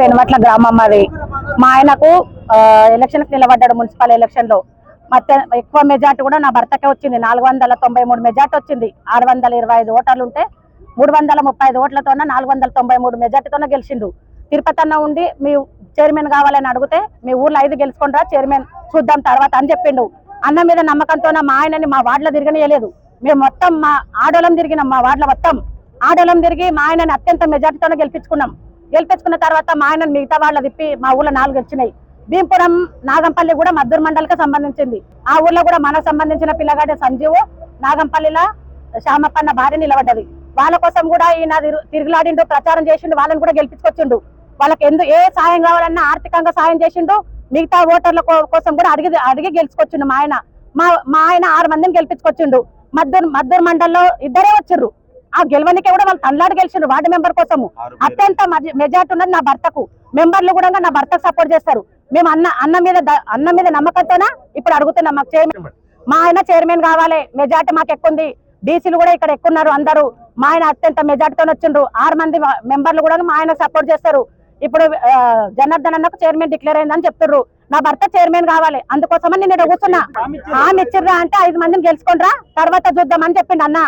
రెనవట్ల గ్రామం అది. మా ఆయనకు ఎలక్షన్ కి నిలబడ్డాడు మున్సిపల్ ఎలక్షన్ లో. ಮತ್ತೆ ఎక్కువ మెజార్టీ కూడా నా భర్తకే వచ్చింది. 493 మెజార్టీ వచ్చింది. 625 ఓటర్లు ఉంటే 335 ఓట్లతోన 493 మెజార్టీతోనే గెలిచిండు. తిరుపతి అన్న ఉండి మీ చైర్మన్ కావాలని అడిగితే మీ ఊర్లో 5 గెలుచుకుంటారా చైర్మన్ చూద్దాం తర్వాత అని చెప్పిండు. అన్న మీద నమ్మకంతో మా ఆయనని మా వార్డులో తిరగనియలేదు. మేము మొత్తం మా ఆడోళం తిరిగినాం. మా వార్డులో మొత్తం ఆడోళం తిరిగి మా ఆయనని అత్యంత మెజార్టీతోనే గెలిపించుకున్నాం. గెలిపించుకున్న తర్వాత మా ఆయనను మిగతా వాళ్ళ తిప్పి మా ఊళ్ళో 4 వచ్చినాయి. భీంపురం నాగంపల్లి కూడా మద్దూరు మండలికి సంబంధించింది. ఆ ఊర్లో కూడా మనకు సంబంధించిన పిల్లగాడే సంజీవు నాగంపల్లిలో శ్యామప్పన్న భార్య నిలబడ్డది. వాళ్ళ కోసం కూడా ఈయన తిరుగులాడిండు, ప్రచారం చేసిండు, వాళ్ళని కూడా గెలిపించుకొచ్చిండు. వాళ్ళకి ఏ సాయం కావాలన్నా ఆర్థికంగా సాయం చేసిండు. మిగతా ఓటర్ల కోసం కూడా అడిగి గెలుచుకొచ్చిండు. మా ఆయన 6 మందిని గెలిపించుకొచ్చిండు. మద్దూరు మండల్లో 2 వచ్చిర్రు. ఆ గెలవనికి కూడా వాళ్ళు తనలాడి గెలిచిండ్రు. వార్డు మెంబర్ కోసము అత్యంత మెజార్టీ ఉన్నది నా భర్తకు. మెంబర్లు కూడా నా భర్తకు సపోర్ట్ చేస్తారు. మేము అన్న మీద నమ్మకంతోనా ఇప్పుడు అడుగుతున్నాం. మాకు చైర్మన్, మా ఆయన చైర్మన్ కావాలి. మెజార్టీ మాకు ఎక్కుంది. బీసీలు కూడా ఇక్కడ ఎక్కున్నారు అందరూ. మా ఆయన అత్యంత మెజార్టీతో వచ్చిండ్రు. 6 మంది మెంబర్లు కూడా మా ఆయన సపోర్ట్ చేస్తారు. ఇప్పుడు జనార్దన్ అన్నకు చైర్మన్ డిక్లేర్ అయిందని చెప్తుర్రు. నా భర్త చైర్మన్ కావాలి. అందుకోసమని నేను కూర్చున్నా. ఆమె ఇచ్చిర్రా అంటే 5 మందిని గెలుచుకోండిరా తర్వాత చూద్దామని చెప్పిండు అన్న.